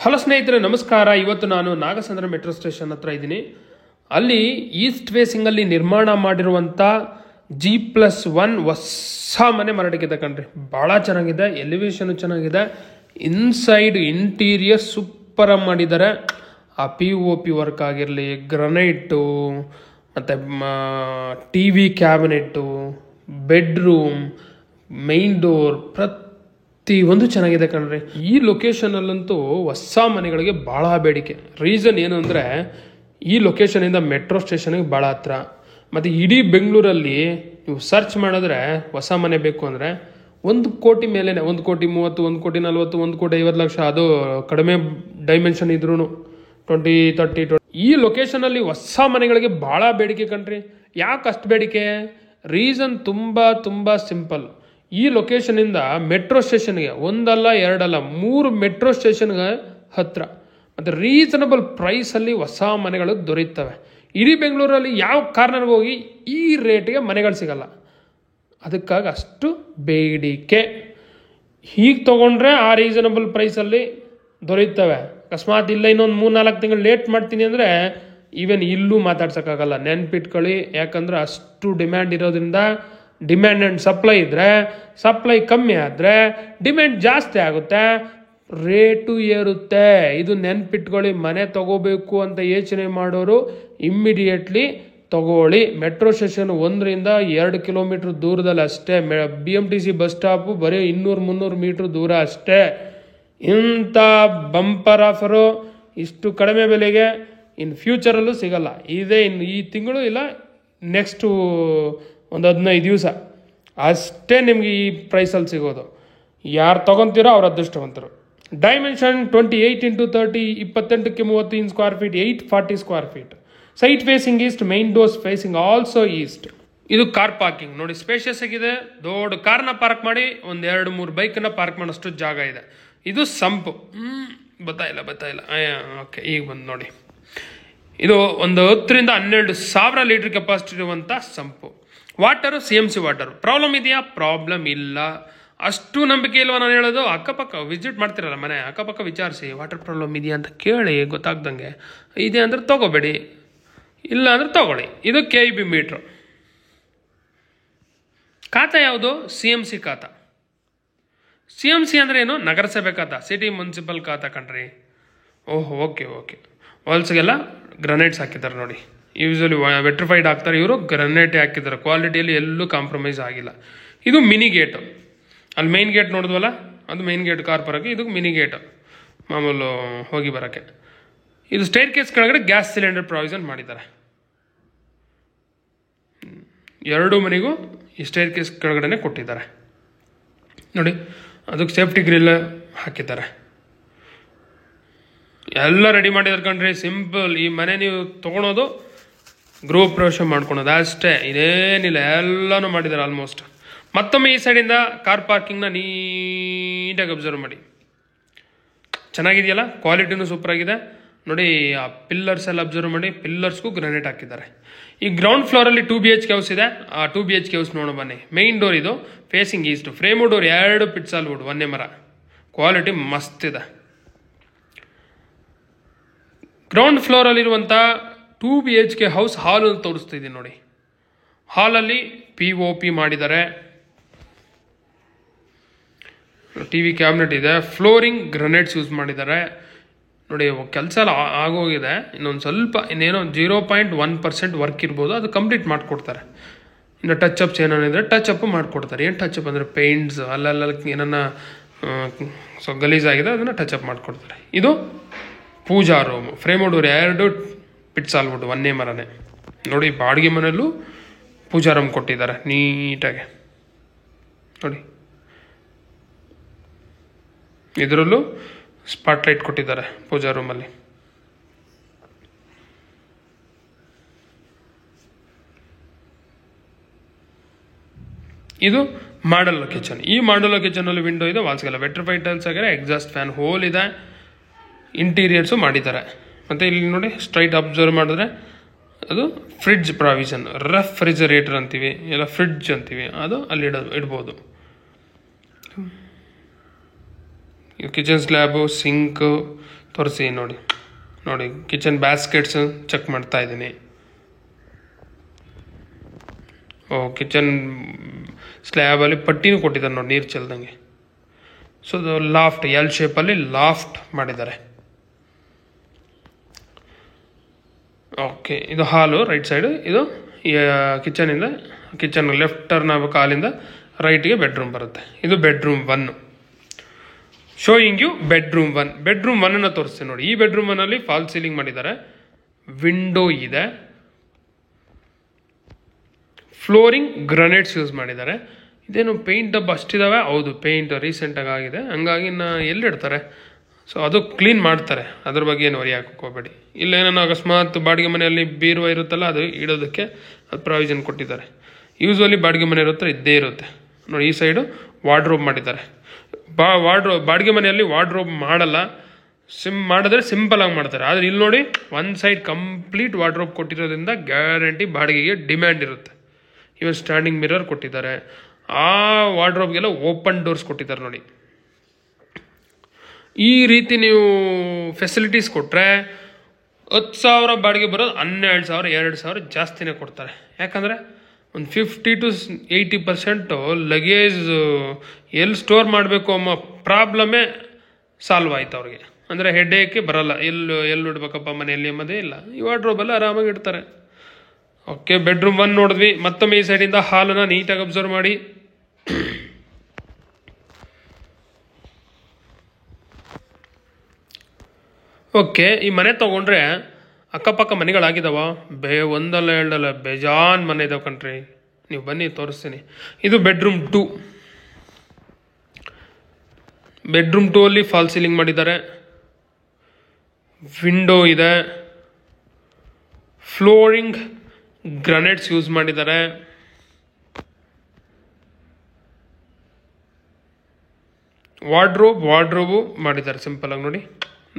Hello ಸ್ನೇಹಿತರೆ, ನಮಸ್ಕಾರ. ಇವತ್ತು ನಾನು ನಾಗಸಂದ್ರ ಮೆಟ್ರೋ ಸ್ಟೇಷನ್ ಹತ್ರ ಇದ್ದೀನಿ. ಅಲ್ಲಿ ಈಸ್ಟ್ ಫೇಸಿಂಗಲ್ಲಿ ನಿರ್ಮಾಣ ಮಾಡಿರುವಂಥ G+1 ಹೊಸ ಮನೆ ಮಾರಾಟಕ್ಕಿದೆ ಕಣ್ರಿ. ಭಾಳ ಚೆನ್ನಾಗಿದೆ, ಎಲಿವೇಶನ್ ಚೆನ್ನಾಗಿದೆ, ಇನ್ಸೈಡ್ ಇಂಟೀರಿಯರ್ ಸೂಪರ್ ಆಗಿ ಮಾಡಿದ್ದಾರೆ. ಆ POP ವರ್ಕ್ ಆಗಿರಲಿ, ಗ್ರನೈಟು ಮತ್ತು TV cabinet, bedroom, main door ಒಂದು ಚೆನ್ನಾಗಿದೆ ಕಣ್ರಿ. ಈ ಲೊಕೇಶನಲ್ಲಂತೂ ಹೊಸ ಮನೆಗಳಿಗೆ ಭಾಳ ಬೇಡಿಕೆ. ರೀಸನ್ ಏನು ಅಂದರೆ, ಈ ಲೊಕೇಶನಿಂದ ಮೆಟ್ರೋ ಸ್ಟೇಷನ್ಗೆ ಭಾಳ ಹತ್ರ. ಮತ್ತು ಇಡೀ ಬೆಂಗಳೂರಲ್ಲಿ ನೀವು ಸರ್ಚ್ ಮಾಡಿದ್ರೆ ಹೊಸ ಮನೆ ಬೇಕು ಅಂದರೆ 1 ಕೋಟಿ ಮೇಲೇ, 1,30,00,000, 1,40,00,000, 1,50,00,000, ಅದು ಕಡಿಮೆ ಡೈಮೆನ್ಷನ್ ಇದ್ರೂ 20, 30, 20. ಈ ಲೊಕೇಶನಲ್ಲಿ ಹೊಸ ಮನೆಗಳಿಗೆ ಭಾಳ ಬೇಡಿಕೆ ಕಣ್ರಿ. ಯಾಕೆ ಅಷ್ಟು ಬೇಡಿಕೆ? ರೀಸನ್ ತುಂಬ ಸಿಂಪಲ್. ಈ ಲೊಕೇಶನಿಂದ ಮೆಟ್ರೋ ಸ್ಟೇಷನ್ಗೆ ಒಂದಲ್ಲ ಎರಡಲ್ಲ 3 ಮೆಟ್ರೋ ಸ್ಟೇಷನ್ಗೆ ಹತ್ತಿರ, ಮತ್ತು ರೀಸನಬಲ್ ಪ್ರೈಸಲ್ಲಿ ಹೊಸ ಮನೆಗಳು ದೊರೆಯುತ್ತವೆ. ಇಡೀ ಬೆಂಗಳೂರಲ್ಲಿ ಯಾವ ಕಾರ್ನರ್ಗೆ ಹೋಗಿ ಈ ರೇಟ್ಗೆ ಮನೆಗಳು ಸಿಗಲ್ಲ. ಅದಕ್ಕಾಗಿ ಅಷ್ಟು ಬೇಡಿಕೆ. ಹೀಗೆ ತೊಗೊಂಡ್ರೆ ಆ ರೀಸನಬಲ್ ಪ್ರೈಸಲ್ಲಿ ದೊರೆಯುತ್ತವೆ. ಅಕಸ್ಮಾತ್ ಇಲ್ಲ ಇನ್ನೊಂದು 3-4 ತಿಂಗಳು ಲೇಟ್ ಮಾಡ್ತೀನಿ ಅಂದರೆ ಈವನ್ ಇಲ್ಲೂ ಮಾತಾಡ್ಸೋಕ್ಕಾಗಲ್ಲ. ನೆನ್ಪಿಟ್ಕೊಳ್ಳಿ, ಯಾಕಂದರೆ ಅಷ್ಟು ಡಿಮ್ಯಾಂಡ್ ಇರೋದ್ರಿಂದ. ಡಿಮ್ಯಾಂಡ್ ಆ್ಯಂಡ್ ಸಪ್ಲೈ ಇದ್ದರೆ, ಸಪ್ಲೈ ಕಮ್ಮಿ ಆದರೆ ಡಿಮ್ಯಾಂಡ್ ಜಾಸ್ತಿ ಆಗುತ್ತೆ, ರೇಟು ಏರುತ್ತೆ. ಇದು ನೆನ್ಪಿಟ್ಕೊಳ್ಳಿ. ಮನೆ ತಗೋಬೇಕು ಅಂತ ಯೋಚನೆ ಮಾಡೋರು ಇಮ್ಮಿಡಿಯೇಟ್ಲಿ ತಗೊಳ್ಳಿ. ಮೆಟ್ರೋ ಸ್ಟೇಷನ್ 1ರಿಂದ 2 ಕಿಲೋಮೀಟ್ರ್ ದೂರದಲ್ಲಿ ಅಷ್ಟೇ. BMTC ಬಸ್ ಸ್ಟಾಪು ಬರೀ 200-300 ಮೀಟ್ರ್ ದೂರ ಅಷ್ಟೇ. ಇಂಥ ಬಂಪರ್ ಆಫರು ಇಷ್ಟು ಕಡಿಮೆ ಬೆಲೆಗೆ ಇನ್ನು ಫ್ಯೂಚರಲ್ಲೂ ಸಿಗಲ್ಲ. ಇದೇ ಇನ್ನು ಈ ತಿಂಗಳು ಇಲ್ಲ, ನೆಕ್ಸ್ಟು ಒಂದು 15 ದಿವಸ ಅಷ್ಟೇ ನಿಮಗೆ ಈ ಪ್ರೈಸಲ್ಲಿ ಸಿಗೋದು. ಯಾರು ತೊಗೊತೀರೋ ಅವ್ರ ಅದೃಷ್ಟವಂತರು. Dimension 28x30, 28x30 square feet, 840 square feet. Site facing east, main doors facing also east. ಇದು ಕಾರ್ ಪಾರ್ಕಿಂಗ್ ನೋಡಿ, ಸ್ಪೇಷಿಯಸ್ ಆಗಿದೆ. ದೊಡ್ಡ ಕಾರ್ನ ಪಾರ್ಕ್ ಮಾಡಿ 1-2-3 ಬೈಕನ್ನ ಪಾರ್ಕ್ ಮಾಡೋಷ್ಟು ಜಾಗ ಇದೆ. ಇದು ಸಂಪು. ಬತ್ತಾಯಿಲ್ಲ. ಓಕೆ, ಈಗ ಬಂದು ನೋಡಿ. ಇದು ಒಂದು 10ರಿಂದ 12,000 ಲೀಟರ್ ಕೆಪಾಸಿಟಿ ಇರುವಂಥ sump. Water CMC water. Problem ಇದೆಯಾ? ಪ್ರಾಬ್ಲಮ್ ಇಲ್ಲ. ಅಷ್ಟು ನಂಬಿಕೆ ಇಲ್ವಾ ನಾನು ಹೇಳೋದು? ಅಕ್ಕಪಕ್ಕ ವಿಸಿಟ್ ಮಾಡ್ತಿರಲ್ಲ ಮನೆ, ಅಕ್ಕಪಕ್ಕ ವಿಚಾರಿಸಿ ವಾಟರ್ ಪ್ರಾಬ್ಲಮ್ ಇದೆಯಾ ಅಂತ ಕೇಳಿ. ಗೊತ್ತಾಗ್ದಂಗೆ ಇದೆ ಅಂದರೆ ತೊಗೋಬೇಡಿ, ಇಲ್ಲ ಅಂದರೆ ತೊಗೊಳ್ಳಿ. ಇದು KEB ಮೀಟ್ರು. ಖಾತಾ ಯಾವುದು? CMC ಖಾತಾ. CMC ಅಂದರೆ ಏನು? ನಗರಸಭೆ ಖಾತಾ, ಸಿಟಿ ಮುನ್ಸಿಪಲ್ ಖಾತಾ ಕಣ್ರಿ. ಓಕೆ. ವಾಲ್ಸ್ಗೆಲ್ಲ ಗ್ರನೈಟ್ಸ್ ಹಾಕಿದ್ದಾರೆ ನೋಡಿ. ಯೂಸ್ವಲಿ ವೆಟ್ರಿಫೈಡ್ ಹಾಕ್ತಾರೆ, ಇವರು ಗ್ರನೈಟೇ ಹಾಕಿದ್ದಾರೆ. ಕ್ವಾಲಿಟಿಯಲ್ಲಿ ಎಲ್ಲೂ ಕಾಂಪ್ರಮೈಸ್ ಆಗಿಲ್ಲ. ಇದು ಮಿನಿ ಗೇಟು. ಅಲ್ಲಿ ಮೈನ್ ಗೇಟ್ ನೋಡಿದ್ವಲ್ಲ, ಅದು ಮೈನ್ ಗೇಟ್ ಕಾರ್ ಬರೋಕ್ಕೆ. ಇದು ಮಿನಿ ಗೇಟು, ಮಾಮೂಲು ಹೋಗಿ ಬರೋಕ್ಕೆ. ಇದು ಸ್ಟೇರ್ ಕೇಸ್ ಕೆಳಗಡೆ ಗ್ಯಾಸ್ ಸಿಲಿಂಡರ್ ಪ್ರಾವಿಷನ್ ಮಾಡಿದ್ದಾರೆ. 2 ಮನೆಗೂ ಈ ಸ್ಟೇರ್ ಕೇಸ್ ಕೆಳಗಡೆ ಕೊಟ್ಟಿದ್ದಾರೆ ನೋಡಿ. ಅದಕ್ಕೆ ಸೇಫ್ಟಿ ಗ್ರಿಲ್ ಹಾಕಿದ್ದಾರೆ. ಎಲ್ಲ ರೆಡಿ ಮಾಡಿದ್ದಾರೆ ಕಣ್ರಿ. ಸಿಂಪಲ್. ಈ ಮನೆ ನೀವು ತೊಗೊಳೋದು, ಗೃಹ ಪ್ರವೇಶ ಮಾಡ್ಕೊಳೋದು ಅಷ್ಟೇ, ಇದೇನಿಲ್ಲ. ಎಲ್ಲನೂ ಮಾಡಿದ್ದಾರೆ ಆಲ್ಮೋಸ್ಟ್. ಮತ್ತೊಮ್ಮೆ ಈ ಸೈಡಿಂದ ಕಾರ್ ಪಾರ್ಕಿಂಗ್ನ ನೀಟಾಗಿ ಅಬ್ಸರ್ವ್ ಮಾಡಿ. ಚೆನ್ನಾಗಿದೆಯಲ್ಲ, ಕ್ವಾಲಿಟಿನೂ ಸೂಪರಾಗಿದೆ ನೋಡಿ. ಆ ಪಿಲ್ಲರ್ಸ್ ಎಲ್ಲ ಅಬ್ಸರ್ವ್ ಮಾಡಿ. ಪಿಲ್ಲರ್ಸ್ಗೂ ಗ್ರಾನೈಟ್ ಹಾಕಿದ್ದಾರೆ. ಈ ಗ್ರೌಂಡ್ ಫ್ಲೋರಲ್ಲಿ 2 BHK ಹೌಸ್ ಇದೆ. ಆ 2 BHK ಹೌಸ್ ನೋಡೋ ಬನ್ನಿ. ಮೈನ್ ಡೋರ್ ಇದು ಫೇಸಿಂಗ್ ಈಸ್ಟ್. ಫ್ರೇಮು ಡೋರ್ 2 ಪಿಟ್ಸಾಲ್ ವುಡ್, 1 ಮರ. ಕ್ವಾಲಿಟಿ ಮಸ್ತ್ ಇದೆ. ಗ್ರೌಂಡ್ ಫ್ಲೋರಲ್ಲಿರುವಂಥ 2 BHK ಹೌಸ್ ಹಾಲನ್ನು ತೋರಿಸ್ತಿದ್ದೀನಿ ನೋಡಿ. ಹಾಲಲ್ಲಿ POP ಮಾಡಿದ್ದಾರೆ. TV ಕ್ಯಾಬಿನೆಟ್ ಇದೆ. ಫ್ಲೋರಿಂಗ್ ಗ್ರನೈಟ್ಸ್ ಯೂಸ್ ಮಾಡಿದ್ದಾರೆ ನೋಡಿ. ಕೆಲಸ ಎಲ್ಲ ಆಗೋಗಿದೆ. ಇನ್ನೊಂದು ಸ್ವಲ್ಪ, ಇನ್ನೇನೋ 0.1% ವರ್ಕ್ ಇರ್ಬೋದು, ಅದು ಕಂಪ್ಲೀಟ್ ಮಾಡಿಕೊಡ್ತಾರೆ. ಇನ್ನು ಟಚ್ ಅಪ್ಸ್ ಏನೇನಿದ್ರೆ ಟಚ್ ಅಪ್ ಮಾಡಿಕೊಡ್ತಾರೆ. ಏನು ಟಚ್ ಅಪ್ ಅಂದರೆ ಪೇಂಟ್ಸ್ ಅಲ್ಲೆಲ್ಲ ಏನನ್ನ ಗಲೀಜಾಗಿದೆ ಅದನ್ನು ಟಚ್ ಅಪ್ ಮಾಡಿಕೊಡ್ತಾರೆ. ಇದು ಪೂಜಾ ರೂಮು. ಫ್ರೇಮ್ ಡೋರ್ 2 ಪಿಟ್ಸಾಲ್ ವುಡ್, 1 ಮರನೇ ನೋಡಿ. ಬಾಡಿಗೆ ಮನೆಯಲ್ಲೂ ಪೂಜಾ ರೂಮ್ ಕೊಟ್ಟಿದ್ದಾರೆ ನೀಟಾಗಿ ನೋಡಿ. ಇದರಲ್ಲೂ ಸ್ಪಾಟ್ಲೈಟ್ ಕೊಟ್ಟಿದ್ದಾರೆ ಪೂಜಾ ರೂಮಲ್ಲಿ. ಇದು ಮಾಡಲ್ ಕಿಚನ್. ಈ ಮಾಡಲ್ ಕಿಚನಲ್ಲಿ ವಿಂಡೋ ಇದೆ, ವಾಲ್ಸ್ಗೆಲ್ಲ ವೆಟ್ರಿಫೈಡ್ ಟೈಲ್ಸ್ ಆಗಿದೆ, ಎಕ್ಸಾಸ್ಟ್ ಫ್ಯಾನ್ ಹೋಲ್ ಇದೆ, ಇಂಟೀರಿಯರ್ಸು ಮಾಡಿದ್ದಾರೆ. ಮತ್ತು ಇಲ್ಲಿ ನೋಡಿ, ಸ್ಟ್ರೈಟ್ ಅಬ್ಸರ್ವ್ ಮಾಡಿದ್ರೆ ಅದು ಫ್ರಿಡ್ಜ್ ಪ್ರಾವಿಷನ್. ರೆಫ್ರಿಜರೇಟರ್ ಅಂತೀವಿ, ಇಲ್ಲ ಫ್ರಿಡ್ಜ್ ಅಂತೀವಿ, ಅದು ಅಲ್ಲಿ ಇಡ್ಬೋದು. ಕಿಚನ್ ಸ್ಲ್ಯಾಬು, ಸಿಂಕು, ತೋರಿಸಿ ನೋಡಿ. ನೋಡಿ ಕಿಚನ್ ಬ್ಯಾಸ್ಕೆಟ್ಸ್ ಚೆಕ್ ಮಾಡ್ತಾ ಇದ್ದೀನಿ. ಕಿಚನ್ ಸ್ಲ್ಯಾಬಲ್ಲಿ ಪಟ್ಟಿನೂ ಕೊಟ್ಟಿದ್ದಾರೆ ನೋಡಿ, ನೀರು ಚೆಲ್ದಂಗೆ. ಸೊ ಅದು ಲಾಫ್ಟ್, ಎಲ್ ಶೇಪಲ್ಲಿ ಲಾಫ್ಟ್ ಮಾಡಿದ್ದಾರೆ. ಓಕೆ, ಇದು ಹಾಲು ರೈಟ್ ಸೈಡು. ಇದು ಕಿಚನ್ ಲೆಫ್ಟ್ ಟರ್ನ್ ಆಗಬೇಕು, ಹಾಲಿಂದ ರೈಟ್ಗೆ ಬೆಡ್ರೂಮ್ ಬರುತ್ತೆ. ಇದು bedroom 1. Showing you bedroom 1. Bedroom 1 ತೋರಿಸ್ತೀನಿ ನೋಡಿ. ಈ ಬೆಡ್ರೂಮ್ 1ಅಲ್ಲಿ ಫಾಲ್ ಸೀಲಿಂಗ್ ಮಾಡಿದ್ದಾರೆ, ವಿಂಡೋ ಇದೆ, ಫ್ಲೋರಿಂಗ್ ಗ್ರನೇಟ್ಸ್ ಯೂಸ್ ಮಾಡಿದ್ದಾರೆ. ಇದೇನು ಪೇಂಟ್ ಡಬ್ಬ ಅಷ್ಟಿದಾವೆ? ಹೌದು, ಪೇಂಟ್ ರೀಸೆಂಟಾಗಿ ಆಗಿದೆ, ಹಂಗಾಗಿ ಎಲ್ಲಿಡ್ತಾರೆ? ಸೊ ಅದು ಕ್ಲೀನ್ ಮಾಡ್ತಾರೆ, ಅದ್ರ ಬಗ್ಗೆ ಏನು ವರಿ ಹಾಕಕ್ಕೆ ಹೋಗಬೇಡಿ. ಇಲ್ಲೇನೋ ಅಕಸ್ಮಾತ್ ಬಾಡಿಗೆ ಮನೆಯಲ್ಲಿ ಬೀರುವ ಇರುತ್ತಲ್ಲ, ಅದು ಇಡೋದಕ್ಕೆ ಅದು ಪ್ರಾವಿಷನ್ ಕೊಟ್ಟಿದ್ದಾರೆ. ಯೂಸ್ವಲಿ ಬಾಡಿಗೆ ಮನೆ ಇದ್ದೇ ಇರುತ್ತೆ ನೋಡಿ. ಈ ಸೈಡು ವಾರ್ಡ್ರೋಬ್ ಮಾಡಿದ್ದಾರೆ. ಬಾಡಿಗೆ ಮನೆಯಲ್ಲಿ ವಾರ್ಡ್ರೋಬ್ ಮಾಡಲ್ಲ, ಮಾಡಿದ್ರೆ ಸಿಂಪಲ್ ಆಗಿ ಮಾಡ್ತಾರೆ. ಆದರೆ ಇಲ್ಲಿ ನೋಡಿ, ಒಂದು ಸೈಡ್ ಕಂಪ್ಲೀಟ್ ವಾರ್ಡ್ರೋಬ್ ಕೊಟ್ಟಿರೋದ್ರಿಂದ ಗ್ಯಾರಂಟಿ ಬಾಡಿಗೆಗೆ ಡಿಮ್ಯಾಂಡ್ ಇರುತ್ತೆ. ಇವನ್ ಸ್ಟ್ಯಾಂಡಿಂಗ್ ಮಿರರ್ ಕೊಟ್ಟಿದ್ದಾರೆ. ಆ ವಾರ್ಡ್ರೋಬ್ಗೆಲ್ಲ ಓಪನ್ ಡೋರ್ಸ್ ಕೊಟ್ಟಿದ್ದಾರೆ ನೋಡಿ. ಈ ರೀತಿ ನೀವು ಫೆಸಿಲಿಟೀಸ್ ಕೊಟ್ಟರೆ 10,000 ಬಾಡಿಗೆ ಬರೋದು 12,000, 2,000 ಜಾಸ್ತಿನೇ ಕೊಡ್ತಾರೆ. ಯಾಕಂದರೆ ಒಂದು 50 to 80% ಲಗೇಜ್ ಎಲ್ಲಿ ಸ್ಟೋರ್ ಮಾಡಬೇಕು ಅನ್ನೋ ಪ್ರಾಬ್ಲಮೇ ಸಾಲ್ವ್ ಆಯ್ತು ಅವ್ರಿಗೆ. ಅಂದರೆ ಹೆಡ್ಡೇಕೆ ಬರೋಲ್ಲ, ಎಲ್ಲಿ ಇಡ್ಬೇಕಪ್ಪ ಮನೆಯಲ್ಲಿ ಎಂಬುದೇ ಇಲ್ಲ. ಈ ವಾರ್ಡ್ರೋಬೆಲ್ಲ ಆರಾಮಾಗಿ ಇಡ್ತಾರೆ. ಓಕೆ, ಬೆಡ್ರೂಮ್ 1 ನೋಡಿದ್ವಿ. ಮತ್ತೊಮ್ಮೆ ಈ ಸೈಡಿಂದ ಹಾಲನ್ನು ನೀಟಾಗಿ ಅಬ್ಸರ್ವ್ ಮಾಡಿ. ಓಕೆ, ಈ ಮನೆ ತೊಗೊಂಡ್ರೆ ಅಕ್ಕಪಕ್ಕ ಮನೆಗಳಾಗಿದ್ದಾವ? ಒಂದಲ್ಲ ಎರಡಲ್ಲ ಬೇಜಾನ್ ಮನೆ ಇದಾವೆ ಕಣ್ರಿ. ನೀವು ಬನ್ನಿ ತೋರಿಸ್ತೀನಿ. ಇದು ಬೆಡ್ರೂಮ್ 2. ಬೆಡ್ರೂಮ್ 2 ಅಲ್ಲಿ ಫಾಲ್ ಸೀಲಿಂಗ್ ಮಾಡಿದ್ದಾರೆ, ವಿಂಡೋ ಇದೆ, ಫ್ಲೋರಿಂಗ್ ಗ್ರನೇಟ್ಸ್ ಯೂಸ್ ಮಾಡಿದ್ದಾರೆ. ವಾರ್ಡ್ರೋಬು ಮಾಡಿದ್ದಾರೆ ಸಿಂಪಲ್ ಆಗಿ ನೋಡಿ,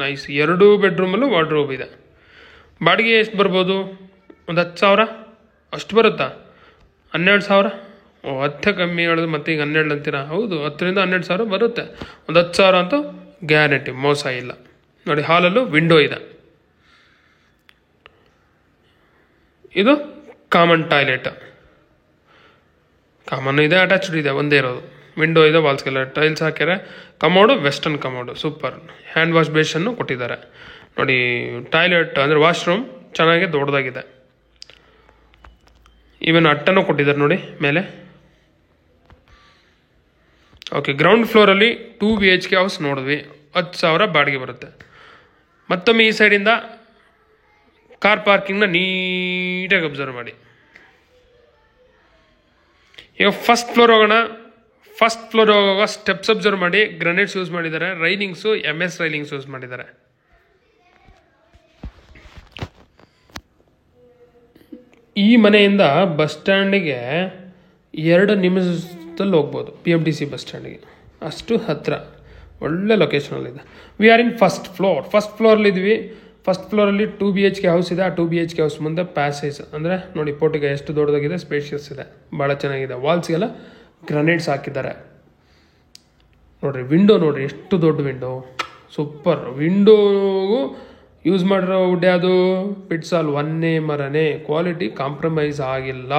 ನೈಸ್. 2 ಬೆಡ್ರೂಮಲ್ಲೂ ವಾರ್ಡ್ರೋಬ್ ಇದೆ. ಬಾಡಿಗೆ ಎಷ್ಟು ಬರ್ಬೋದು? ಒಂದು 10,000 ಅಷ್ಟು ಬರುತ್ತಾ? 12,000? 10 ಕಮ್ಮಿ ಹೇಳೋದು, ಮತ್ತೆ ಈಗ 12 ಅಂತೀರಾ? ಹೌದು, 10ರಿಂದ 12,000 ಬರುತ್ತೆ. ಒಂದು 10,000 ಅಂತೂ ಗ್ಯಾರಂಟಿ, ಮೋಸ ಇಲ್ಲ ನೋಡಿ. ಹಾಲಲ್ಲೂ ವಿಂಡೋ ಇದೆ. ಇದು ಕಾಮನ್ ಟಾಯ್ಲೆಟ್, ಕಾಮನ್ ಇದೆ, ಅಟ್ಯಾಚ್ಡ್ ಇದೆ, ಒಂದೇ ಇರೋದು. ವಿಂಡೋ ಇದೆ, ವಾಲ್ಸ್ಗೆಲ್ಲ ಟೈಲ್ಸ್ ಹಾಕ್ಯಾರೆ. Commode western commode, super. Hand wash ಬೇಷನ್ನು ಕೊಟ್ಟಿದ್ದಾರೆ ನೋಡಿ. ಟಾಯ್ಲೆಟ್ ಅಂದರೆ ವಾಶ್ರೂಮ್ ಚೆನ್ನಾಗಿ ದೊಡ್ಡದಾಗಿದೆ. ಈವನ್ ಅಟ್ಟನೂ ಕೊಟ್ಟಿದ್ದಾರೆ ನೋಡಿ ಮೇಲೆ. ಓಕೆ, ಗ್ರೌಂಡ್ ಫ್ಲೋರಲ್ಲಿ 2 BHK ಹೌಸ್ ನೋಡಿದ್ವಿ, 10,000 ಬಾಡಿಗೆ ಬರುತ್ತೆ. ಮತ್ತೊಮ್ಮೆ ಈ ಸೈಡಿಂದ ಕಾರ್ ಪಾರ್ಕಿಂಗ್ನ ನೀಟಾಗಿ ಅಬ್ಸರ್ವ್ ಮಾಡಿ. ಈಗ ಫಸ್ಟ್ ಫ್ಲೋರ್ ಹೋಗೋಣ. ಫಸ್ಟ್ ಫ್ಲೋರ್ ಹೋಗುವಾಗ ಸ್ಟೆಪ್ಸ್ ಅಬ್ಸರ್ವ್ ಮಾಡಿ. ಗ್ರನೇಟ್ಸ್ ಯೂಸ್ ಮಾಡಿದ್ದಾರೆ, ರೈಲಿಂಗ್ಸು MS ರೈಲಿಂಗ್ಸ್ ಯೂಸ್ ಮಾಡಿದ್ದಾರೆ. ಈ ಮನೆಯಿಂದ ಬಸ್ ಸ್ಟ್ಯಾಂಡಿಗೆ 2 ನಿಮಿಷದಲ್ಲಿ ಹೋಗ್ಬೋದು, PMTC ಬಸ್ ಸ್ಟ್ಯಾಂಡಿಗೆ, ಅಷ್ಟು ಹತ್ತಿರ, ಒಳ್ಳೆ ಲೊಕೇಶನಲ್ಲಿದೆ. We are in first floor. First ಫ್ಲೋರಲ್ಲಿದ್ವಿ. ಫಸ್ಟ್ ಫ್ಲೋರಲ್ಲಿ 2 BHK ಹೌಸ್ ಇದೆ. ಆ 2 BHK ಹೌಸ್ ಮುಂದೆ ಪ್ಯಾಸೇಜ್ ಅಂದರೆ ನೋಡಿ, ಪೋರ್ಟಿಗೆ ಎಷ್ಟು ದೊಡ್ಡದಾಗಿದೆ, ಸ್ಪೇಷಿಯಸ್ ಇದೆ, ಭಾಳ ಚೆನ್ನಾಗಿದೆ. ವಾಲ್ಸ್ಗೆಲ್ಲ ಗ್ರನೇಟ್ಸ್ ಹಾಕಿದ್ದಾರೆ ನೋಡ್ರಿ. ವಿಂಡೋ ನೋಡ್ರಿ, ಎಷ್ಟು ದೊಡ್ಡ ವಿಂಡೋ, ಸೂಪರ್. ವಿಂಡೋಗೂ ಯೂಸ್ ಮಾಡಿರೋ ವುಡ್ ಯಾವುದು? ಪಿಟ್ಸಾಲ್, ಒಂದೇ ಮರನೇ, ಕ್ವಾಲಿಟಿ ಕಾಂಪ್ರಮೈಸ್ ಆಗಿಲ್ಲ.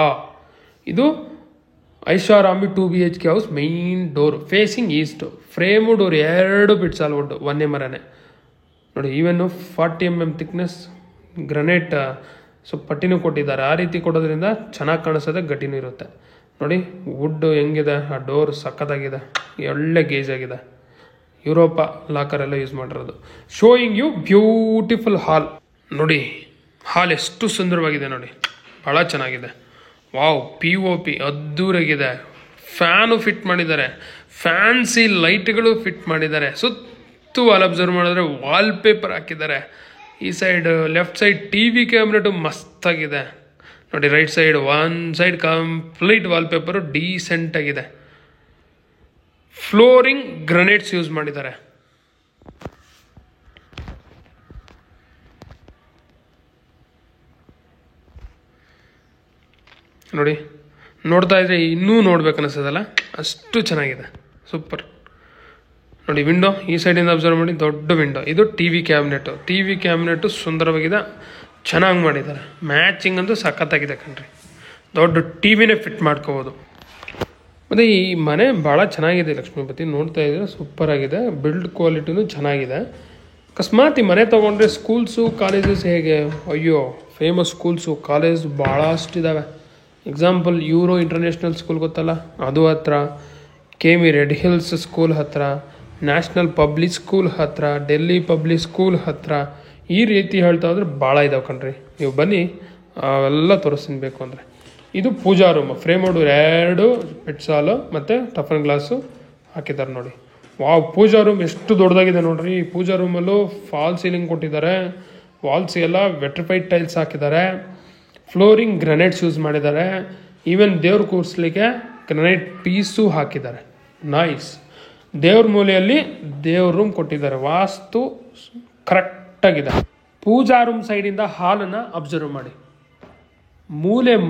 ಇದು ಐಷಾರಾಮಿ 2 BHK house. Main door facing east, frame door 2 ಪಿಟ್ಸಾಲ್ ವುಡ್, ಒಂದೇ ಮರನೇ ನೋಡಿ. ಈವನ್ನು 40 mm ಥಿಕ್ನೆಸ್ ಗ್ರನೇಟ್, ಸೊ ಪಟ್ಟಿನೂ ಕೊಟ್ಟಿದ್ದಾರೆ. ಆ ರೀತಿ ಕೊಡೋದ್ರಿಂದ ಚೆನ್ನಾಗಿ ಕಾಣಿಸೋದೆ, ಗಟ್ಟಿನೂ ಇರುತ್ತೆ ನೋಡಿ. ವುಡ್ ಹೆಂಗಿದೆ, ಆ ಡೋರ್ ಸಖತ್ತಾಗಿದೆ, ಒಳ್ಳೆ ಗೇಜ್ ಆಗಿದೆ. ಯುರೋಪ ಲಾಕರೆಲ್ಲ ಯೂಸ್ ಮಾಡಿರೋದು. ಶೋಯಿಂಗ್ ಯು ಬ್ಯೂಟಿಫುಲ್ ಹಾಲ್ ನೋಡಿ. ಹಾಲ್ ಎಷ್ಟು ಸುಂದರವಾಗಿದೆ ನೋಡಿ, ಭಾಳ ಚೆನ್ನಾಗಿದೆ. ವಾವ್, POP ಅದ್ದೂರಾಗಿದೆ. ಫ್ಯಾನು ಫಿಟ್ ಮಾಡಿದ್ದಾರೆ, ಫ್ಯಾನ್ಸಿ ಲೈಟ್ಗಳು ಫಿಟ್ ಮಾಡಿದ್ದಾರೆ. ಸುತ್ತು ವಾಲ್ ಅಬ್ಸರ್ವ್ ಮಾಡಿದ್ರೆ ವಾಲ್ಪೇಪರ್ ಹಾಕಿದ್ದಾರೆ. ಈ ಸೈಡ್ ಲೆಫ್ಟ್ ಸೈಡ್ TV ಕ್ಯಾಮ್ರೆಟು ಮಸ್ತಾಗಿದೆ ನೋಡಿ. Right side one side complete wallpaper decent ಆಗಿದೆ. ಫ್ಲೋರಿಂಗ್ ಗ್ರನೇಟ್ಸ್ ಯೂಸ್ ಮಾಡಿದ್ದಾರೆ ನೋಡಿ. ನೋಡ್ತಾ ಇದ್ರೆ ಇನ್ನೂ ನೋಡ್ಬೇಕು ಅನಿಸ್ತದಲ್ಲ, ಅಷ್ಟು ಚೆನ್ನಾಗಿದೆ, ಸೂಪರ್ ನೋಡಿ ವಿಂಡೋ ಈ ಸೈಡಿಂದ ಅಬ್ಸರ್ವ್ ಮಾಡಿ, ದೊಡ್ಡ ವಿಂಡೋ. ಇದು ಟಿ ವಿ ಕ್ಯಾಬಿನೆಟು ಸುಂದರವಾಗಿದೆ, ಚೆನ್ನಾಗಿ ಮಾಡಿದ್ದಾರೆ. ಮ್ಯಾಚಿಂಗ್ ಅಂತೂ ಸಖತ್ತಾಗಿದೆ ಕಣ್ರಿ. ದೊಡ್ಡ ಟಿ ವಿನೇ ಫಿಟ್ ಮಾಡ್ಕೋಬೋದು. ಮತ್ತು ಈ ಮನೆ ಭಾಳ ಚೆನ್ನಾಗಿದೆ ಲಕ್ಷ್ಮೀಪತಿ, ನೋಡ್ತಾ ಇದ್ರೆ ಸೂಪರ್ ಆಗಿದೆ. ಬಿಲ್ಡ್ ಕ್ವಾಲಿಟಿನೂ ಚೆನ್ನಾಗಿದೆ. ಅಕಸ್ಮಾತ್ ಈ ಮನೆ ತೊಗೊಂಡ್ರೆ ಸ್ಕೂಲ್ಸು ಕಾಲೇಜಸ್ ಹೇಗೆ, ಅಯ್ಯೋ ಫೇಮಸ್ ಸ್ಕೂಲ್ಸು ಕಾಲೇಜ್ ಭಾಳಷ್ಟಿದ್ದಾವೆ. ಎಕ್ಸಾಂಪಲ್ ಯೂರೋ ಇಂಟರ್ನ್ಯಾಷನಲ್ ಸ್ಕೂಲ್ ಗೊತ್ತಲ್ಲ, ಅದು ಹತ್ರ, KV ರೆಡ್ ಹಿಲ್ಸ್ ಸ್ಕೂಲ್ ಹತ್ರ, ನ್ಯಾಷನಲ್ ಪಬ್ಲಿಕ್ ಸ್ಕೂಲ್ ಹತ್ರ, ಡೆಲ್ಲಿ ಪಬ್ಲಿಕ್ ಸ್ಕೂಲ್ ಹತ್ರ, ಈ ರೀತಿ ಹೇಳ್ತಾ ಹೋದ್ರೆ ಭಾಳ ಇದಾವೆ ಕಣ್ರಿ. ನೀವು ಬನ್ನಿ ಅವೆಲ್ಲ ತೋರಿಸ್ತೀನಿ ಬೇಕು ಅಂದರೆ. ಇದು ಪೂಜಾ ರೂಮ್, ಫ್ರೇಮ್ ವುಡ್ 2 ಪೆಟ್ಸಾಲು ಮತ್ತು ಟಫನ್ ಗ್ಲಾಸು ಹಾಕಿದ್ದಾರೆ ನೋಡಿ. ವಾವ್, ಪೂಜಾ ರೂಮ್ ಎಷ್ಟು ದೊಡ್ಡದಾಗಿದೆ ನೋಡ್ರಿ. ಈ ಪೂಜಾ ರೂಮಲ್ಲೂ ಫಾಲ್ ಸೀಲಿಂಗ್ ಕೊಟ್ಟಿದ್ದಾರೆ, ವಾಲ್ಸ್ ಎಲ್ಲ ವೆಟ್ರಿಫೈಡ್ ಟೈಲ್ಸ್ ಹಾಕಿದ್ದಾರೆ, ಫ್ಲೋರಿಂಗ್ ಗ್ರನೈಟ್ಸ್ ಯೂಸ್ ಮಾಡಿದ್ದಾರೆ, ಈವನ್ ದೇವ್ರು ಕೂರಿಸ್ಲಿಕ್ಕೆ ಗ್ರನೈಟ್ ಪೀಸು ಹಾಕಿದ್ದಾರೆ. ನೈಸ್. ದೇವ್ರ ಮೂಲೆಯಲ್ಲಿ ದೇವ್ರ ರೂಮ್ ಕೊಟ್ಟಿದ್ದಾರೆ, ವಾಸ್ತು ಕರೆಕ್ಟಾಗಿದೆ. ಪೂಜಾ ರೂಮ್ ಸೈಡಿಂದ ಹಾಲನ್ನು ಅಬ್ಸರ್ವ್ ಮಾಡಿ,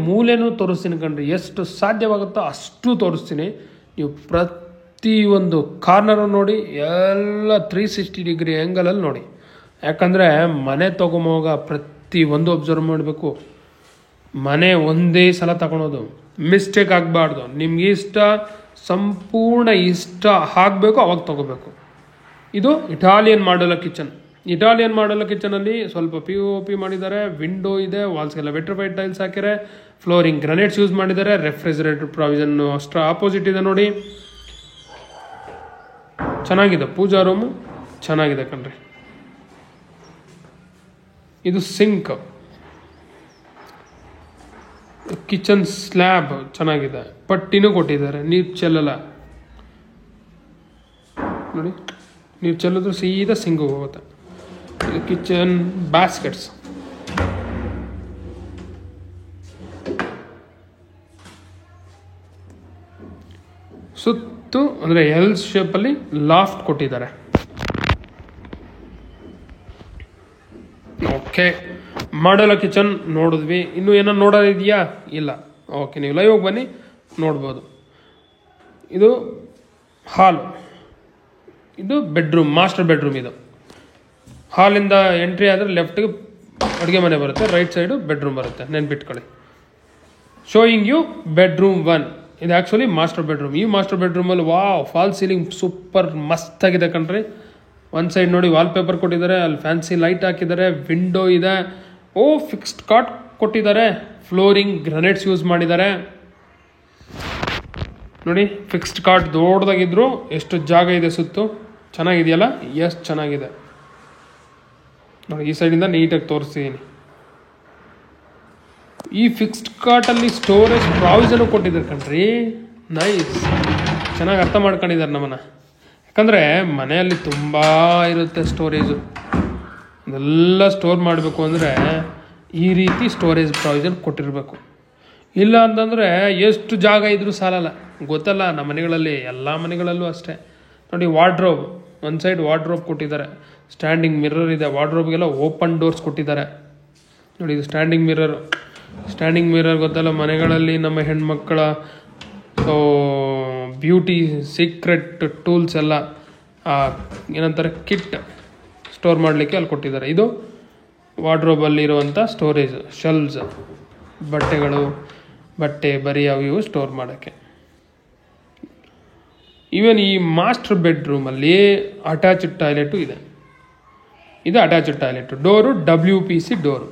ಮೂಲೆನೂ ತೋರಿಸ್ತೀನಿ ಕಣ್ರಿ. ಎಷ್ಟು ಸಾಧ್ಯವಾಗುತ್ತೋ ಅಷ್ಟು ತೋರಿಸ್ತೀನಿ. ನೀವು ಪ್ರತಿಯೊಂದು ಕಾರ್ನರು ನೋಡಿ, ಎಲ್ಲ 360 ಡಿಗ್ರಿ ಆ್ಯಂಗಲಲ್ಲಿ ನೋಡಿ. ಯಾಕಂದರೆ ಮನೆ ತೊಗೊಂಬೋಗ ಪ್ರತಿಯೊಂದು ಅಬ್ಸರ್ವ್ ಮಾಡಬೇಕು. ಮನೆ ಒಂದೇ ಸಲ ತಗೊಳೋದು, ಮಿಸ್ಟೇಕ್ ಆಗಬಾರ್ದು. ನಿಮ್ಗೆ ಸಂಪೂರ್ಣ ಇಷ್ಟ ಆಗಬೇಕು, ಅವಾಗ ತೊಗೋಬೇಕು. ಇದು ಇಟಾಲಿಯನ್ ಮಾಡ್ಯುಲರ್ ಕಿಚನಲ್ಲಿ ಸ್ವಲ್ಪ POP ಮಾಡಿದ್ದಾರೆ, ವಿಂಡೋ ಇದೆ, ವಾಲ್ಸ್ಗೆಲ್ಲ ವೆಟ್ರಿಫೈಡ್ ಟೈಲ್ಸ್ ಹಾಕಿದ್ದಾರೆ, ಫ್ಲೋರಿಂಗ್ ಗ್ರನೈಟ್ಸ್ ಯೂಸ್ ಮಾಡಿದ್ದಾರೆ, ರೆಫ್ರಿಜರೇಟರ್ ಪ್ರಾವಿಷನ್ ಅಷ್ಟರ ಆಪೋಸಿಟ್ ಇದೆ ನೋಡಿ. ಚೆನ್ನಾಗಿದೆ, ಪೂಜಾ ರೂಮು ಚೆನ್ನಾಗಿದೆ ಕಣ್ರಿ. ಇದು ಸಿಂಕ್, ಕಿಚನ್ ಸ್ಲ್ಯಾಬ್ ಚೆನ್ನಾಗಿದೆ, ಪಟ್ಟಿನೂ ಕೊಟ್ಟಿದ್ದಾರೆ, ನೀರು ಚೆಲ್ಲಲ್ಲ ನೋಡಿ. ನೀರು ಚೆಲ್ಲಿದ್ರು ಸೀದಾ ಸಿಂಕ್ ಹೋಗುತ್ತೆ. ಇದು ಕಿಚನ್ ಬ್ಯಾಸ್ಕೆಟ್ಸ್, ಸುತ್ತು ಅಂದರೆ ಎಲ್ ಶೇಪಲ್ಲಿ ಲಾಫ್ಟ್ ಕೊಟ್ಟಿದ್ದಾರೆ. ಓಕೆ, ಮಾಡ್ಯುಲರ್ ಕಿಚನ್ ನೋಡಿದ್ವಿ. ಇನ್ನೂ ಏನೋ ನೋಡೋದಿದೆಯಾ? ಇಲ್ಲ. ಓಕೆ, ನೀವು ಲೈವ್ ಹೋಗಿ ಬನ್ನಿ, ನೋಡ್ಬೋದು. ಇದು ಹಾಲು, ಇದು ಬೆಡ್ರೂಮ್, ಮಾಸ್ಟರ್ ಬೆಡ್ರೂಮ್. ಇದು ಹಾಲಿಂದ ಎಂಟ್ರಿ ಆದರೆ ಲೆಫ್ಟಿಗೆ ಅಡುಗೆ ಮನೆ ಬರುತ್ತೆ, ರೈಟ್ ಸೈಡು ಬೆಡ್ರೂಮ್ ಬರುತ್ತೆ, ನೆನ್ಪಿಟ್ಕೊಳ್ಳಿ. Showing you bedroom 1. ಇದು ಆ್ಯಕ್ಚುಲಿ ಮಾಸ್ಟರ್ ಬೆಡ್ರೂಮ್. ಈ ಮಾಸ್ಟರ್ ಬೆಡ್ರೂಮಲ್ಲಿ ಫಾಲ್ ಸೀಲಿಂಗ್ ಸೂಪರ್ ಮಸ್ತಾಗಿದೆ ಕಣ್ರಿ. ಒಂದು ಸೈಡ್ ನೋಡಿ ವಾಲ್ಪೇಪರ್ ಕೊಟ್ಟಿದ್ದಾರೆ, ಅಲ್ಲಿ ಫ್ಯಾನ್ಸಿ ಲೈಟ್ ಹಾಕಿದ್ದಾರೆ, ವಿಂಡೋ ಇದೆ, ಫಿಕ್ಸ್ಡ್ ಕಾಟ್ ಕೊಟ್ಟಿದ್ದಾರೆ, ಫ್ಲೋರಿಂಗ್ ಗ್ರನೈಟ್ಸ್ ಯೂಸ್ ಮಾಡಿದ್ದಾರೆ ನೋಡಿ. ಫಿಕ್ಸ್ಡ್ ಕಾಟ್ ದೊಡ್ಡದಾಗಿದ್ರು ಎಷ್ಟು ಜಾಗ ಇದೆ ಸುತ್ತು, ಚೆನ್ನಾಗಿದೆಯಲ್ಲ? ಎಷ್ಟು ಚೆನ್ನಾಗಿದೆ ನೋಡಿ. ಈ ಸೈಡಿಂದ ನೀಟಾಗಿ ತೋರಿಸ್ತೀನಿ. ಈ ಫಿಕ್ಸ್ಡ್ ಕಾಟಲ್ಲಿ ಸ್ಟೋರೇಜ್ ಪ್ರಾವಿಷನು ಕೊಟ್ಟಿದ್ದಾರೆ ಕಣ್ರಿ. ನೈಸ್, ಚೆನ್ನಾಗಿ ಅರ್ಥ ಮಾಡ್ಕೊಂಡಿದ್ದಾರೆ ನಮ್ಮನ್ನು. ಯಾಕಂದರೆ ಮನೆಯಲ್ಲಿ ತುಂಬ ಇರುತ್ತೆ ಸ್ಟೋರೇಜು, ಅದೆಲ್ಲ ಸ್ಟೋರ್ ಮಾಡಬೇಕು ಅಂದರೆ ಈ ರೀತಿ ಸ್ಟೋರೇಜ್ ಪ್ರಾವಿಷನ್ ಕೊಟ್ಟಿರಬೇಕು. ಇಲ್ಲ ಅಂತಂದರೆ ಎಷ್ಟು ಜಾಗ ಇದ್ರೂ ಸಾಲಲ್ಲ, ಗೊತ್ತಲ್ಲ ನಮ್ಮ ಮನೆಗಳಲ್ಲಿ, ಎಲ್ಲ ಮನೆಗಳಲ್ಲೂ ಅಷ್ಟೇ ನೋಡಿ. ವಾರ್ಡ್ರೋಬ್, ಒಂದು ಸೈಡ್ ವಾರ್ಡ್ರೋಬ್ ಕೊಟ್ಟಿದ್ದಾರೆ, ಸ್ಟ್ಯಾಂಡಿಂಗ್ ಮಿರರ್ ಇದೆ, ವಾರ್ಡ್ರೋಬ್ಗೆಲ್ಲ ಓಪನ್ ಡೋರ್ಸ್ ಕೊಟ್ಟಿದ್ದಾರೆ ನೋಡಿ. ಇದು ಸ್ಟ್ಯಾಂಡಿಂಗ್ ಮಿರರ್ ಗೊತ್ತಲ್ಲ, ಮನೆಗಳಲ್ಲಿ ನಮ್ಮ ಹೆಣ್ಮಕ್ಕಳ ಬ್ಯೂಟಿ ಸೀಕ್ರೆಟ್ ಟೂಲ್ಸ್ ಎಲ್ಲ ಏನಂತಾರೆ ಕಿಟ್ ಸ್ಟೋರ್ ಮಾಡಲಿಕ್ಕೆ ಅಲ್ಲಿ ಕೊಟ್ಟಿದ್ದಾರೆ. ಇದು ವಾರ್ಡ್ರೋಬಲ್ಲಿರುವಂಥ ಸ್ಟೋರೇಜ್ ಶೆಲ್ವ್ಸ್, ಬಟ್ಟೆ ಬರೀ ಅವು ಇವು ಸ್ಟೋರ್ ಮಾಡೋಕ್ಕೆ. ಈವನ್ ಈ ಮಾಸ್ಟರ್ ಬೆಡ್ರೂಮಲ್ಲಿ ಅಟ್ಯಾಚ್ಡ್ ಟಾಯ್ಲೆಟು ಇದೆ. ಇದು attached toilet, door WPC door.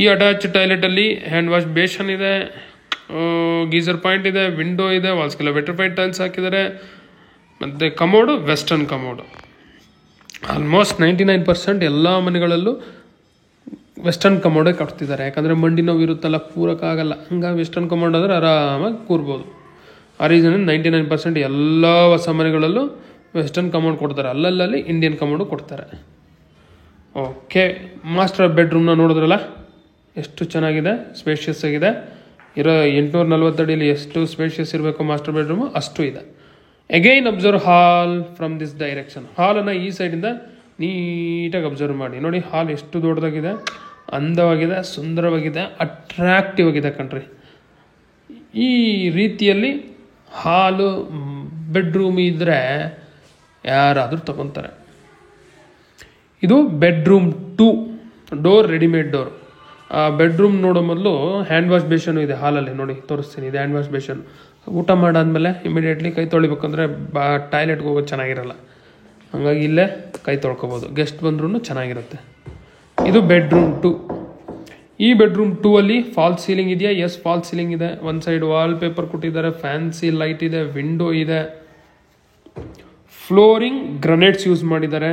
ಈ ಅಟ್ಯಾಚ್ಡ್ ಟಾಯ್ಲೆಟಲ್ಲಿ ಹ್ಯಾಂಡ್ ವಾಶ್ ಬೇಷನ್ ಇದೆ, ಗೀಸರ್ ಪಾಯಿಂಟ್ ಇದೆ, ವಿಂಡೋ ಇದೆ, ವಾಲ್ಸ್ಗೆಲ್ಲ ವೆಟ್ರಿಫೈಡ್ ಟೈಲ್ಸ್ ಹಾಕಿದ್ದಾರೆ, ಮತ್ತು ಕಮೋಡು ವೆಸ್ಟರ್ನ್ ಕಮೋಡು. ಆಲ್ಮೋಸ್ಟ್ 99% ಎಲ್ಲ ಮನೆಗಳಲ್ಲೂ ವೆಸ್ಟರ್ನ್ ಕಮೋಡೇ ಕಟ್ತಿದ್ದಾರೆ. ಯಾಕಂದರೆ ಮಂಡಿ ನೋವು ಇರುತ್ತಲ್ಲ, ಕೂರಕ್ಕಾಗಲ್ಲ, ಹಂಗಾಗಿ ವೆಸ್ಟರ್ನ್ ಕಮೋಡ್ ಆದರೆ ಆರಾಮಾಗಿ ಕೂರ್ಬೋದು. ಆ ರೀಸನ್ 99% ಎಲ್ಲ ಹೊಸ ಮನೆಗಳಲ್ಲೂ ವೆಸ್ಟರ್ನ್ ಕಮೋಡ್ ಕೊಡ್ತಾರೆ, ಅಲ್ಲಲ್ಲಿ ಇಂಡಿಯನ್ ಕಮೋಡು ಕೊಡ್ತಾರೆ. ಓಕೆ, ಮಾಸ್ಟರ್ ಬೆಡ್ರೂಮ್ನ ನೋಡಿದ್ರಲ್ಲ ಎಷ್ಟು ಚೆನ್ನಾಗಿದೆ, ಸ್ಪೇಷಿಯಸ್ ಆಗಿದೆ. 840 ಅಡಿಯಲ್ಲಿ ಎಷ್ಟು ಸ್ಪೇಷಿಯಸ್ ಇರಬೇಕು ಮಾಸ್ಟರ್ ಬೆಡ್ರೂಮು ಅಷ್ಟು ಇದೆ. Again observe hall from this direction. ಹಾಲನ್ನು ಈ ಸೈಡಿಂದ ನೀಟಾಗಿ ಅಬ್ಸರ್ವ್ ಮಾಡಿ ನೋಡಿ. ಹಾಲ್ ಎಷ್ಟು ದೊಡ್ಡದಾಗಿದೆ, ಅಂದವಾಗಿದೆ, ಸುಂದರವಾಗಿದೆ, ಅಟ್ರಾಕ್ಟಿವ್ ಆಗಿದೆ ಕಣ್ರಿ. ಈ ರೀತಿಯಲ್ಲಿ ಹಾಲು ಬೆಡ್ರೂಮ್ ಇದ್ದರೆ ಯಾರಾದರೂ ತಗೊತಾರೆ. ಇದು ಬೆಡ್ರೂಮ್ 2, ಡೋರ್ ರೆಡಿಮೇಡ್ ಡೋರ್. ಆ ಬೆಡ್ರೂಮ್ ನೋಡೋ ಮೊದಲು ಹ್ಯಾಂಡ್ ವಾಶ್ ಬೇಷನು ಇದೆ ಹಾಲಲ್ಲಿ, ನೋಡಿ ತೋರಿಸ್ತೀನಿ. ಇದು ಹ್ಯಾಂಡ್ ವಾಶ್ ಬೇಷನ್. ಊಟ ಮಾಡಾದ್ಮೇಲೆ ಇಮಿಡಿಯೇಟ್ಲಿ ಕೈ ತೊಳಿಬೇಕಂದ್ರೆ ಟಾಯ್ಲೆಟ್ಗೆ ಹೋಗೋದು ಚೆನ್ನಾಗಿರಲ್ಲ, ಹಾಗಾಗಿ ಇಲ್ಲೇ ಕೈ ತೊಳ್ಕೊಬೋದು. ಗೆಸ್ಟ್ ಬಂದ್ರೂ ಚೆನ್ನಾಗಿರುತ್ತೆ. ಇದು ಬೆಡ್ರೂಮ್ 2. ಈ ಬೆಡ್ರೂಮ್ 2 ಅಲ್ಲಿ ಫಾಲ್ಸ್ ಸೀಲಿಂಗ್ ಇದೆಯಾ? ಎಸ್, ಫಾಲ್ಸ್ ಸೀಲಿಂಗ್ ಇದೆ. ಒಂದು ಸೈಡ್ ವಾಲ್ ಪೇಪರ್ ಕೊಟ್ಟಿದ್ದಾರೆ, ಫ್ಯಾನ್ಸಿ ಲೈಟ್ ಇದೆ, ವಿಂಡೋ ಇದೆ, ಫ್ಲೋರಿಂಗ್ ಗ್ರನೇಟ್ಸ್ ಯೂಸ್ ಮಾಡಿದ್ದಾರೆ.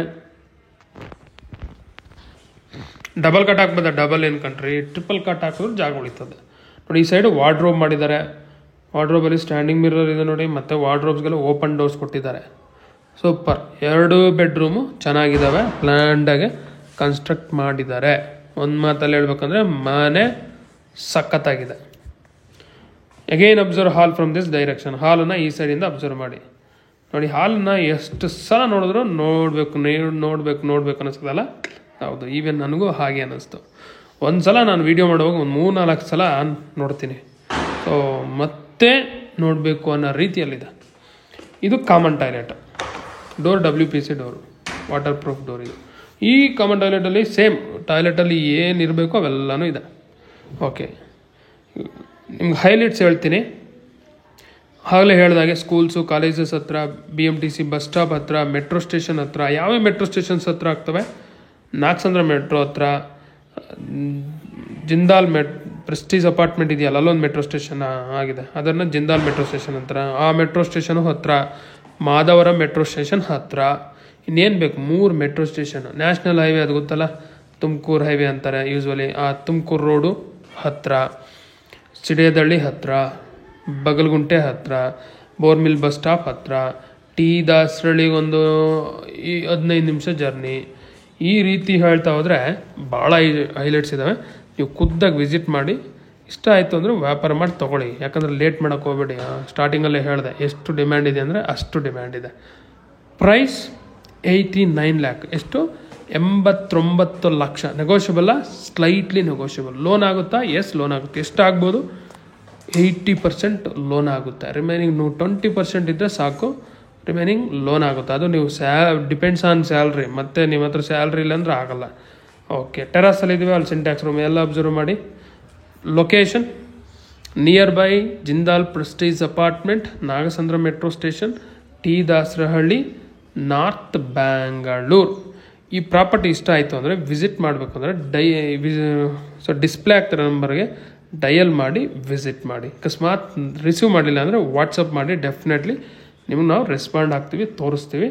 ಡಬಲ್ ಕಟ್ ಹಾಕ್ಬೋದ? ಡಬಲ್ ಏನು ಕಣ್ರಿ, ಟ್ರಿಪಲ್ ಕಟ್ ಹಾಕಿದ್ರೆ ಜಾಗ ಉಳಿತದೆ. ನೋಡಿ ಈ ಸೈಡ್ ವಾರ್ಡ್ರೋಬ್ ಮಾಡಿದ್ದಾರೆ. ವಾರ್ಡ್ರೋಬಲ್ಲಿ ಸ್ಟ್ಯಾಂಡಿಂಗ್ ಮಿರರ್ ಇದೆ ನೋಡಿ, ಮತ್ತು ವಾರ್ಡ್ರೋಬ್ಸ್ಗೆಲ್ಲ ಓಪನ್ ಡೋರ್ಸ್ ಕೊಟ್ಟಿದ್ದಾರೆ. ಸೂಪರ್. 2 ಬೆಡ್ರೂಮು ಚೆನ್ನಾಗಿದ್ದಾವೆ, ಪ್ಲ್ಯಾಂಡಾಗೆ ಕನ್ಸ್ಟ್ರಕ್ಟ್ ಮಾಡಿದ್ದಾರೆ. ಒಂದು ಮಾತಲ್ಲಿ ಹೇಳ್ಬೇಕಂದ್ರೆ ಮನೆ ಸಖತ್ತಾಗಿದೆ. Again observe hall from this direction. ಹಾಲನ್ನು ಈ ಸೈಡಿಂದ ಅಬ್ಸರ್ವ್ ಮಾಡಿ. ನೋಡಿ ಹಾಲನ್ನು ಎಷ್ಟು ಸಲ ನೋಡಿದ್ರು ನೋಡಬೇಕು ಅನ್ನಿಸ್ತದಲ್ಲ. ಹೌದು, ಈವನ್ ನನಗೂ ಹಾಗೆ ಅನ್ನಿಸ್ತು. ಒಂದು ಸಲ ನಾನು ವೀಡಿಯೋ ಮಾಡುವಾಗ ಒಂದು 3-4 ಸಲ ನೋಡ್ತೀನಿ. ಸೊ ಮತ್ತೆ ನೋಡಬೇಕು ಅನ್ನೋ ರೀತಿಯಲ್ಲಿದೆ. ಇದು common toilet door, WPC door, water proof door ಇದು. ಈ ಕಾಮನ್ ಟಾಯ್ಲೆಟಲ್ಲಿ ಸೇಮ್ ಟಾಯ್ಲೆಟಲ್ಲಿ ಏನಿರಬೇಕು ಅವೆಲ್ಲನೂ ಇದೆ. ಓಕೆ, ನಿಮ್ಗೆ ಹೈಲೈಟ್ಸ್ ಹೇಳ್ತೀನಿ. ಆಗಲೇ ಹೇಳಿದಾಗೆ ಸ್ಕೂಲ್ಸು, ಕಾಲೇಜಸ್ ಹತ್ರ, BMTC ಬಸ್ ಸ್ಟಾಪ್ ಹತ್ರ, ಮೆಟ್ರೋ ಸ್ಟೇಷನ್ ಹತ್ರ. ಯಾವ್ಯಾವ ಮೆಟ್ರೋ ಸ್ಟೇಷನ್ಸ್ ಹತ್ರ ಆಗ್ತವೆ? ನಾಗಸಂದ್ರ ಮೆಟ್ರೋ ಹತ್ರ, ಜಿಂದಾಲ್ ಪ್ರೆಸ್ಟೀಜ್ ಅಪಾರ್ಟ್ಮೆಂಟ್ ಇದೆಯಲ್ಲ, ಅಲ್ಲೊಂದು ಮೆಟ್ರೋ ಸ್ಟೇಷನ್ ಆಗಿದೆ, ಅದನ್ನು ಜಿಂದಾಲ್ ಮೆಟ್ರೋ ಸ್ಟೇಷನ್ ಹತ್ರ. ಆ ಮೆಟ್ರೋ ಸ್ಟೇಷನು ಹತ್ರ, ಮಾಧವರಂ ಮೆಟ್ರೋ ಸ್ಟೇಷನ್ ಹತ್ರ. ಇನ್ನೇನು ಬೇಕು? 3 ಮೆಟ್ರೋ ಸ್ಟೇಷನ್. ನ್ಯಾಷನಲ್ ಹೈವೇ ಅದು ಗೊತ್ತಲ್ಲ, ತುಮಕೂರು ಹೈವೇ ಅಂತಾರೆ ಯೂಸ್ವಲಿ, ಆ ತುಮಕೂರು ರೋಡು ಹತ್ರ, ಸಿಡಿಯದಳ್ಳಿ ಹತ್ರ, ಬಗಲ್ಗುಂಟೆ ಹತ್ರ, ಬೋರ್ಮಿಲ್ ಬಸ್ ಸ್ಟಾಪ್ ಹತ್ರ, ಟಿ ದಾಸರಳ್ಳಿಗೆ ಒಂದು 15 ನಿಮಿಷ ಜರ್ನಿ. ಈ ರೀತಿ ಹೇಳ್ತಾ ಹೋದರೆ ಭಾಳ ಹೈಲೈಟ್ಸ್ ಇದ್ದಾವೆ. ನೀವು ಖುದ್ದಾಗಿ ವಿಸಿಟ್ ಮಾಡಿ, ಇಷ್ಟ ಆಯಿತು ಅಂದರೆ ವ್ಯಾಪಾರ ಮಾಡಿ ತೊಗೊಳ್ಳಿ. ಯಾಕಂದರೆ ಲೇಟ್ ಮಾಡೋಕ್ಕೆ ಹೋಗಬೇಡಿ. ಸ್ಟಾರ್ಟಿಂಗಲ್ಲೇ ಹೇಳಿದೆ ಎಷ್ಟು ಡಿಮ್ಯಾಂಡ್ ಇದೆ ಅಂದರೆ ಅಷ್ಟು ಡಿಮ್ಯಾಂಡ್ ಇದೆ. ಪ್ರೈಸ್ 89 ಲ್ಯಾಕ್. ಎಷ್ಟು? 89 ಲಕ್ಷ. ನೆಗೋಷಿಯಬಲ್ಲ, ಸ್ಲೈಟ್ಲಿ ನೆಗೋಷಿಯಬಲ್. ಲೋನ್ ಆಗುತ್ತಾ? ಎಸ್, ಲೋನ್ ಆಗುತ್ತೆ. ಎಷ್ಟಾಗ್ಬೋದು? 80% ಲೋನ್ ಆಗುತ್ತೆ. ರಿಮೈನಿಂಗ್ ನೀವು 20% ಇದ್ದರೆ ಸಾಕು, ರಿಮೈನಿಂಗ್ ಲೋನ್ ಆಗುತ್ತೆ. ಅದು ನೀವು ಡಿಪೆಂಡ್ಸ್ ಆನ್ ಸ್ಯಾಲ್ರಿ. ಮತ್ತು ನಿಮ್ಮ ಹತ್ರ ಸ್ಯಾಲ್ರಿ ಇಲ್ಲಾಂದ್ರೆ ಆಗಲ್ಲ. ಓಕೆ, ಟೆರಾಸಲ್ಲಿದ್ದೀವಿ, ಅಲ್ಲಿ ಸಿಂಟ್ಯಾಕ್ಸ್ ರೂಮ್ ಎಲ್ಲ ಅಬ್ಸರ್ವ್ ಮಾಡಿ. Location near by Jindal Prestige apartment, Nagasandra metro station, T Dasarahalli, north Bengaluru. ಈ ಪ್ರಾಪರ್ಟಿ ಇಷ್ಟ ಆಯಿತು ಅಂದರೆ ವಿಸಿಟ್ ಮಾಡಬೇಕು ಅಂದರೆ ಡಿಸ್ಪ್ಲೇ ಆಗ್ತಿರೋ ನಂಬರ್ಗೆ ಡಯಲ್ ಮಾಡಿ ವಿಸಿಟ್ ಮಾಡಿ. ಅಕಸ್ಮಾತ್ ರಿಸೀವ್ ಮಾಡಲಿಲ್ಲ ಅಂದರೆ ವಾಟ್ಸಪ್ ಮಾಡಿ, ಡೆಫಿನೆಟ್ಲಿ ನಿಮ್ಗೆ ನಾವು ರೆಸ್ಪಾಂಡ್ ಆಗ್ತೀವಿ, ತೋರಿಸ್ತೀವಿ.